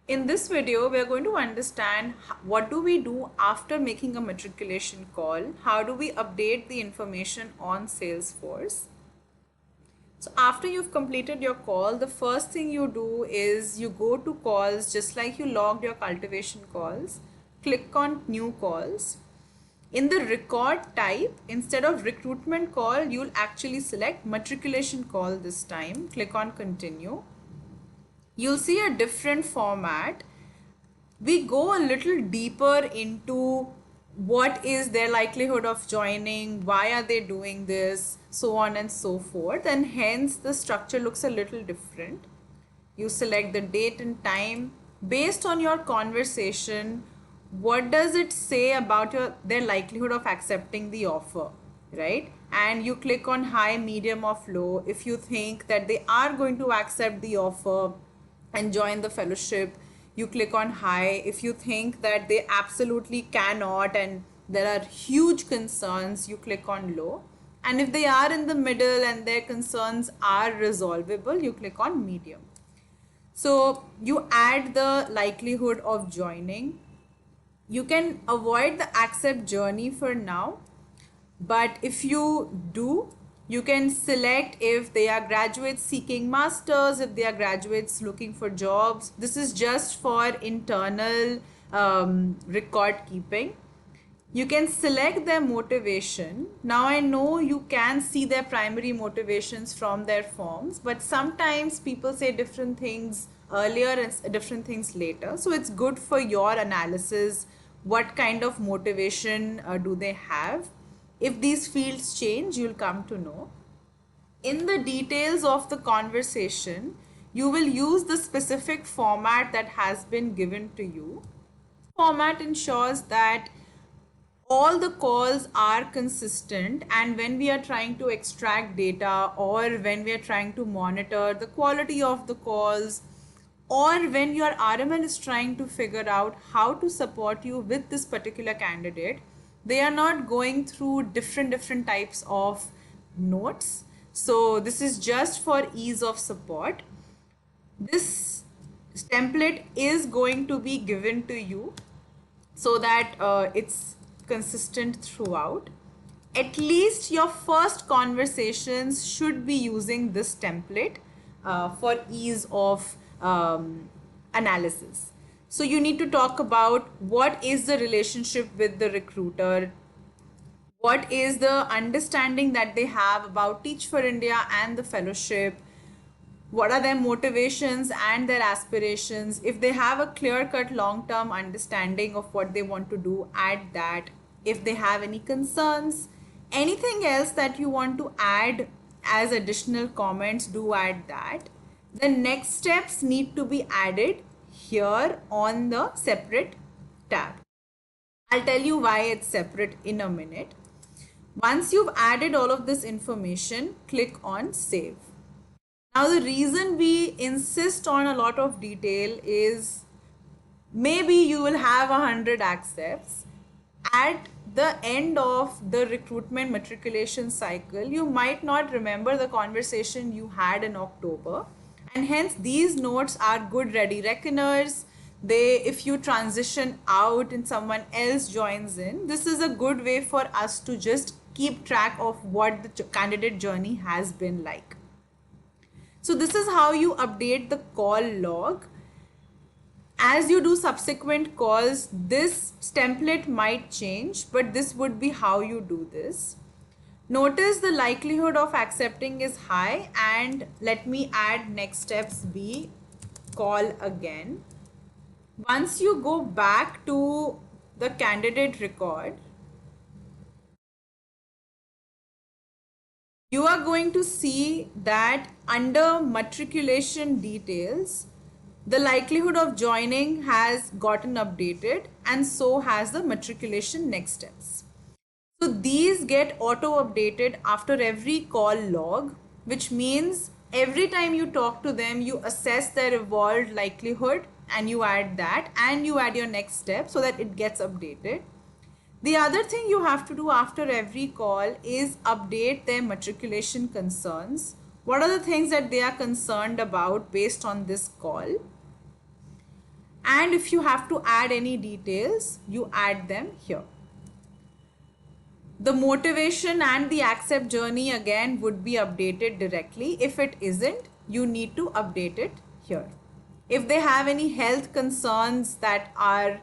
In this video, we are going to understand what do we do after making a matriculation call, how do we update the information on Salesforce. So after you've completed your call, the first thing you do is you go to calls just like you logged your cultivation calls, click on new calls. In the record type, instead of recruitment call, you'll actually select matriculation call this time, click on continue. You'll see a different format. We go a little deeper into what is their likelihood of joining, why are they doing this, so on and so forth, and hence the structure looks a little different. You select the date and time based on your conversation. What does it say about their likelihood of accepting the offer, right? And you click on high, medium or low if you think that they are going to accept the offer and join the fellowship. You click on high if you think that they absolutely cannot and there are huge concerns. You click on low, and if they are in the middle and their concerns are resolvable, you click on medium. So you add the likelihood of joining. You can avoid the accept journey for now, but if you do, you can select if they are graduates seeking masters, if they are graduates looking for jobs. This is just for internal record keeping. You can select their motivation. Now I know you can see their primary motivations from their forms, but sometimes people say different things earlier and different things later. So it's good for your analysis. What kind of motivation do they have? If these fields change, you'll come to know. In the details of the conversation, you will use the specific format that has been given to you. Format ensures that all the calls are consistent, and when we are trying to extract data or when we are trying to monitor the quality of the calls, or when your RML is trying to figure out how to support you with this particular candidate, they are not going through different types of notes. So this is just for ease of support. This template is going to be given to you so that it's consistent throughout. At least your first conversations should be using this template for ease of analysis. So you need to talk about what is the relationship with the recruiter, what is the understanding that they have about Teach for India and the fellowship, what are their motivations and their aspirations. If they have a clear-cut long-term understanding of what they want to do, add that. If they have any concerns, anything else that you want to add as additional comments, do add that. The next steps need to be added here on the separate tab. I'll tell you why it's separate in a minute. Once you've added all of this information, click on save. Now the reason we insist on a lot of detail is maybe you will have 100 accepts. At the end of the recruitment matriculation cycle, you might not remember the conversation you had in October, and hence these notes are good ready reckoners. If you transition out and someone else joins in, this is a good way for us to just keep track of what the candidate journey has been like. So this is how you update the call log. As you do subsequent calls, this template might change, but this would be how you do this. Notice the likelihood of accepting is high, and let me add next steps B, call again. Once you go back to the candidate record, you are going to see that under matriculation details, the likelihood of joining has gotten updated, and so has the matriculation next steps. So these get auto updated after every call log, which means every time you talk to them, you assess their evolved likelihood and you add that, and you add your next step so that it gets updated. The other thing you have to do after every call is update their matriculation concerns. What are the things that they are concerned about based on this call? And if you have to add any details, you add them here. The motivation and the accept journey again would be updated directly. If it isn't, you need to update it here. If they have any health concerns that are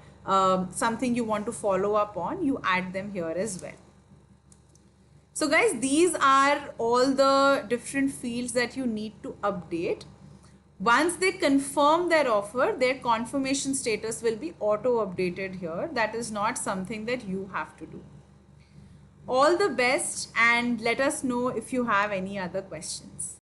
something you want to follow up on, you add them here as well. So guys, these are all the different fields that you need to update. Once they confirm their offer, their confirmation status will be auto updated here. That is not something that you have to do. All the best, and let us know if you have any other questions.